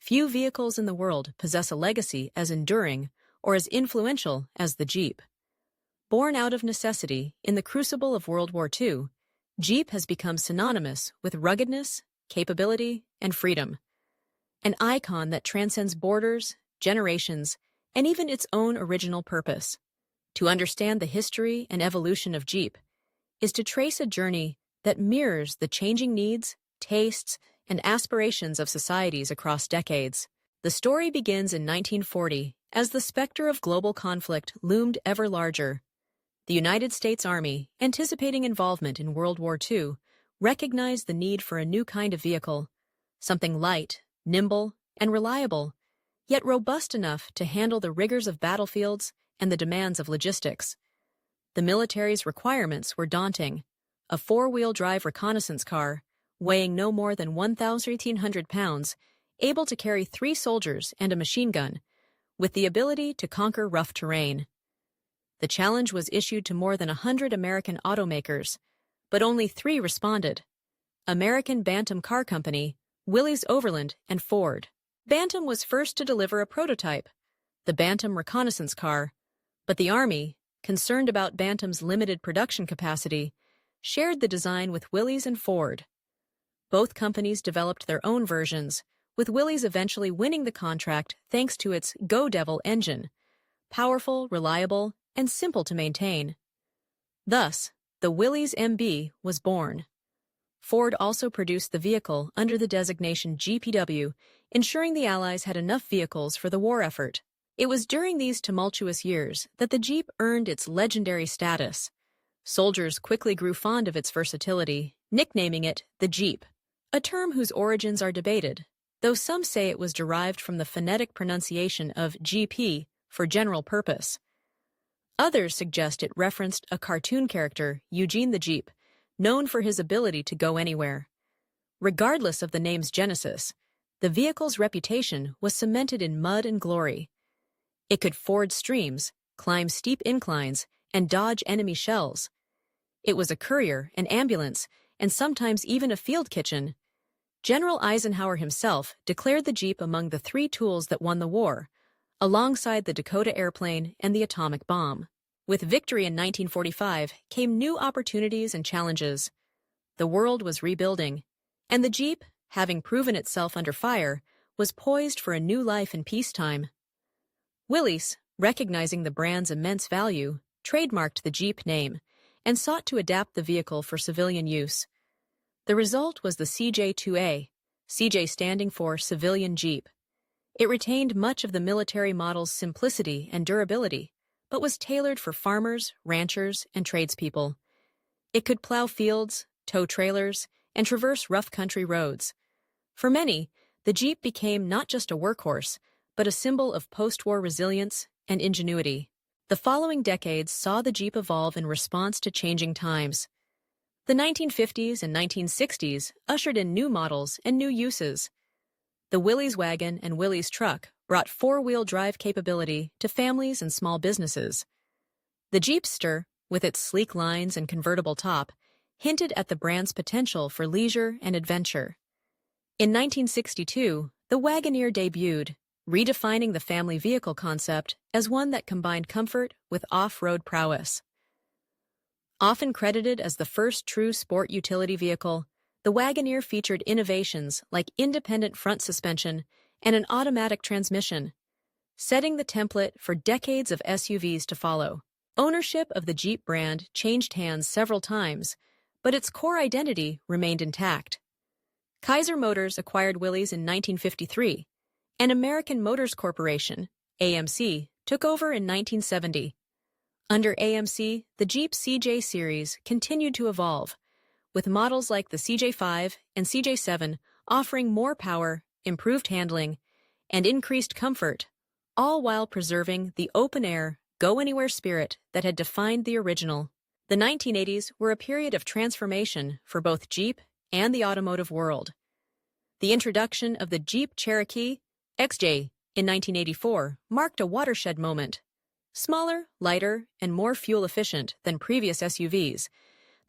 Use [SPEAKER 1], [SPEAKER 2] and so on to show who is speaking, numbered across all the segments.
[SPEAKER 1] few vehicles in the world possess a legacy as enduring or as influential as the Jeep. Born out of necessity in the crucible of World War II, Jeep has become synonymous with ruggedness, capability, and freedom. An icon that transcends borders, generations, and even its own original purpose. To understand the history and evolution of Jeep is to trace a journey that mirrors the changing needs, tastes, and aspirations of societies across decades. The story begins in 1940 as the specter of global conflict loomed ever larger. The United States Army, anticipating involvement in World War II, recognized the need for a new kind of vehicle, something light, nimble, and reliable, yet robust enough to handle the rigors of battlefields and the demands of logistics. The military's requirements were daunting: a four-wheel drive reconnaissance car, weighing no more than 1,300 pounds, able to carry 3 soldiers and a machine gun, with the ability to conquer rough terrain. The challenge was issued to more than 100 American automakers, but only 3 responded: American Bantam Car Company, Willys Overland, and Ford. Bantam was first to deliver a prototype, the Bantam reconnaissance car, but the Army, concerned about Bantam's limited production capacity, shared the design with Willys and Ford. Both companies developed their own versions, with Willys eventually winning the contract thanks to its Go Devil engine, powerful, reliable, and simple to maintain. Thus, the Willys MB was born. Ford also produced the vehicle under the designation GPW, ensuring the Allies had enough vehicles for the war effort. It was during these tumultuous years that the Jeep earned its legendary status. Soldiers quickly grew fond of its versatility, nicknaming it the Jeep, a term whose origins are debated, though some say it was derived from the phonetic pronunciation of GP for general purpose. Others suggest it referenced a cartoon character, Eugene the Jeep, known for his ability to go anywhere. Regardless of the name's genesis, the vehicle's reputation was cemented in mud and glory. It could ford streams, climb steep inclines, and dodge enemy shells. It was a courier, an ambulance, and sometimes even a field kitchen. General Eisenhower himself declared the Jeep among the 3 tools that won the war, alongside the Dakota airplane and the atomic bomb. With victory in 1945 came new opportunities and challenges. The world was rebuilding, and the Jeep, having proven itself under fire, was poised for a new life in peacetime. Willys, recognizing the brand's immense value, trademarked the Jeep name and sought to adapt the vehicle for civilian use. The result was the CJ2A, CJ standing for Civilian Jeep. It retained much of the military model's simplicity and durability, but was tailored for farmers, ranchers, and tradespeople. It could plow fields, tow trailers, and traverse rough country roads. For many, the Jeep became not just a workhorse, but a symbol of post-war resilience and ingenuity. The following decades saw the Jeep evolve in response to changing times. The 1950s and 1960s ushered in new models and new uses. The Willys wagon and Willys truck brought 4-wheel drive capability to families and small businesses. The Jeepster, with its sleek lines and convertible top, hinted at the brand's potential for leisure and adventure. In 1962, the Wagoneer debuted, redefining the family vehicle concept as one that combined comfort with off-road prowess. Often credited as the first true sport utility vehicle, the Wagoneer featured innovations like independent front suspension and an automatic transmission, setting the template for decades of SUVs to follow. Ownership of the Jeep brand changed hands several times, but its core identity remained intact. Kaiser Motors acquired Willys in 1953, and American Motors Corporation, AMC, took over in 1970. Under AMC, the Jeep CJ series continued to evolve, with models like the CJ5 and CJ7 offering more power, improved handling, and increased comfort, all while preserving the open-air, go-anywhere spirit that had defined the original. The 1980s were a period of transformation for both Jeep and the automotive world. The introduction of the Jeep Cherokee XJ in 1984 marked a watershed moment. Smaller, lighter, and more fuel-efficient than previous SUVs,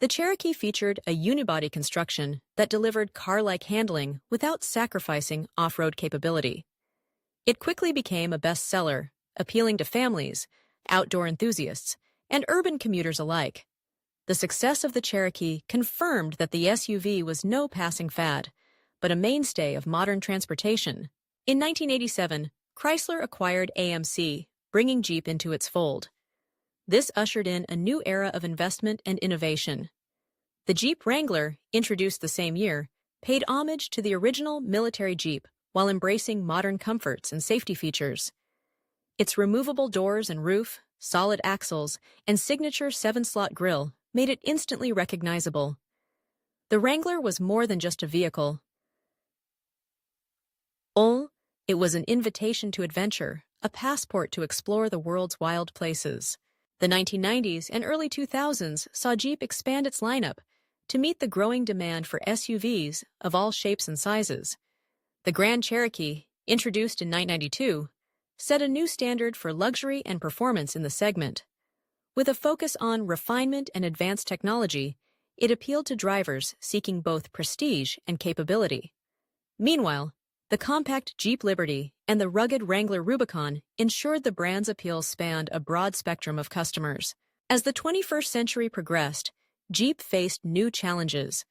[SPEAKER 1] The Cherokee featured a unibody construction that delivered car-like handling without sacrificing off-road capability. It quickly became a bestseller, appealing to families, outdoor enthusiasts, and urban commuters alike. The success of the Cherokee confirmed that the SUV was no passing fad, but a mainstay of modern transportation. In 1987, Chrysler acquired AMC, bringing Jeep into its fold. This ushered in a new era of investment and innovation. The Jeep Wrangler, introduced the same year, paid homage to the original military Jeep while embracing modern comforts and safety features. Its removable doors and roof, solid axles, and signature 7-slot grille made it instantly recognizable. The Wrangler was more than just a vehicle. It was an invitation to adventure, a passport to explore the world's wild places. The 1990s and early 2000s saw Jeep expand its lineup to meet the growing demand for SUVs of all shapes and sizes. The Grand Cherokee, introduced in 1992, set a new standard for luxury and performance in the segment. With a focus on refinement and advanced technology, it appealed to drivers seeking both prestige and capability. Meanwhile, the compact Jeep Liberty and the rugged Wrangler Rubicon ensured the brand's appeal spanned a broad spectrum of customers. As the 21st century progressed, Jeep faced new challenges.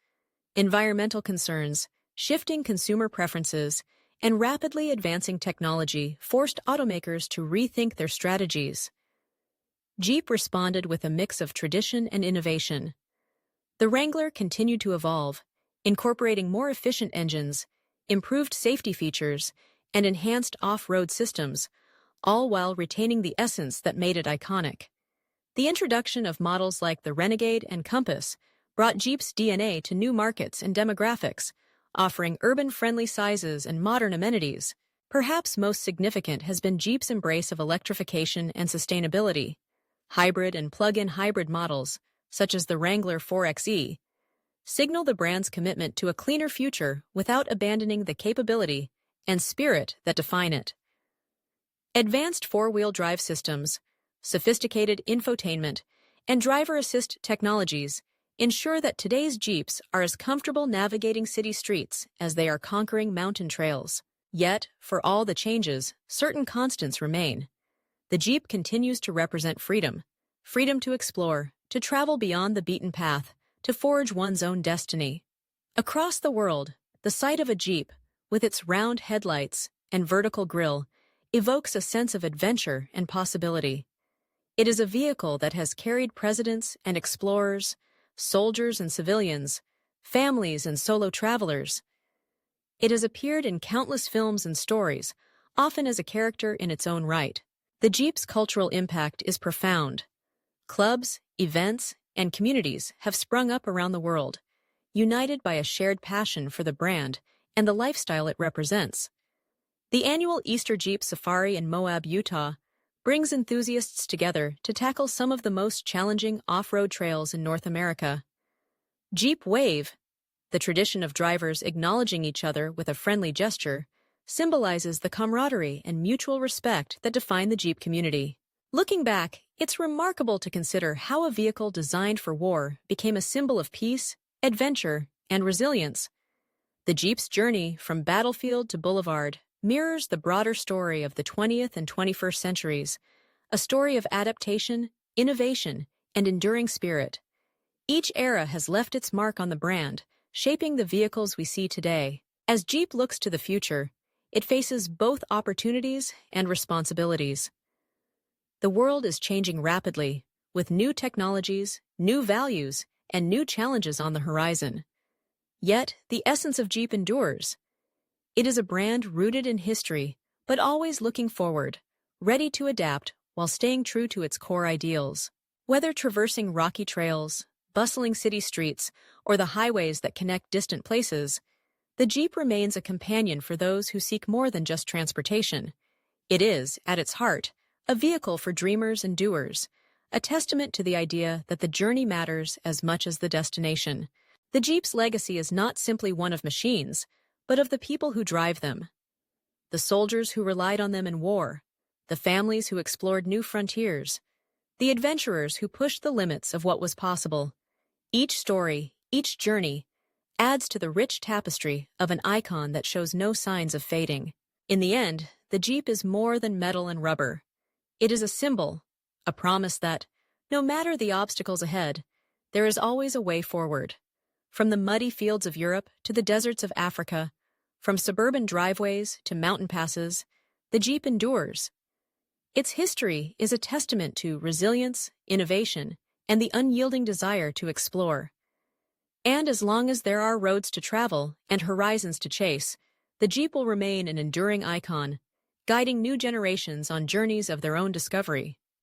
[SPEAKER 1] Environmental concerns, shifting consumer preferences, and rapidly advancing technology forced automakers to rethink their strategies. Jeep responded with a mix of tradition and innovation. The Wrangler continued to evolve, incorporating more efficient engines, improved safety features, and enhanced off-road systems, all while retaining the essence that made it iconic. The introduction of models like the Renegade and Compass brought Jeep's DNA to new markets and demographics, offering urban-friendly sizes and modern amenities. Perhaps most significant has been Jeep's embrace of electrification and sustainability. Hybrid and plug-in hybrid models, such as the Wrangler 4xe, signal the brand's commitment to a cleaner future without abandoning the capability and spirit that define it. Advanced four-wheel drive systems, sophisticated infotainment, and driver-assist technologies ensure that today's Jeeps are as comfortable navigating city streets as they are conquering mountain trails. Yet, for all the changes, certain constants remain. The Jeep continues to represent freedom to explore, to travel beyond the beaten path, to forge one's own destiny. Across the world, the sight of a Jeep, with its round headlights and vertical grille, evokes a sense of adventure and possibility. It is a vehicle that has carried presidents and explorers, soldiers and civilians, families and solo travelers. It has appeared in countless films and stories, often as a character in its own right. The Jeep's cultural impact is profound. Clubs, events, and communities have sprung up around the world, united by a shared passion for the brand and the lifestyle it represents. The annual Easter Jeep Safari in Moab, Utah, brings enthusiasts together to tackle some of the most challenging off-road trails in North America. Jeep Wave, the tradition of drivers acknowledging each other with a friendly gesture, symbolizes the camaraderie and mutual respect that define the Jeep community. Looking back, it's remarkable to consider how a vehicle designed for war became a symbol of peace, adventure, and resilience. The Jeep's journey from battlefield to boulevard mirrors the broader story of the 20th and 21st centuries, a story of adaptation, innovation, and enduring spirit. Each era has left its mark on the brand, shaping the vehicles we see today. As Jeep looks to the future, it faces both opportunities and responsibilities. The world is changing rapidly, with new technologies, new values, and new challenges on the horizon. Yet, the essence of Jeep endures. It is a brand rooted in history, but always looking forward, ready to adapt while staying true to its core ideals. Whether traversing rocky trails, bustling city streets, or the highways that connect distant places, the Jeep remains a companion for those who seek more than just transportation. It is, at its heart, a vehicle for dreamers and doers, a testament to the idea that the journey matters as much as the destination. The Jeep's legacy is not simply one of machines, but of the people who drive them. The soldiers who relied on them in war, the families who explored new frontiers, the adventurers who pushed the limits of what was possible. Each story, each journey, adds to the rich tapestry of an icon that shows no signs of fading. In the end, the Jeep is more than metal and rubber. It is a symbol, a promise that, no matter the obstacles ahead, there is always a way forward. From the muddy fields of Europe to the deserts of Africa, from suburban driveways to mountain passes, the Jeep endures. Its history is a testament to resilience, innovation, and the unyielding desire to explore. And as long as there are roads to travel and horizons to chase, the Jeep will remain an enduring icon, guiding new generations on journeys of their own discovery.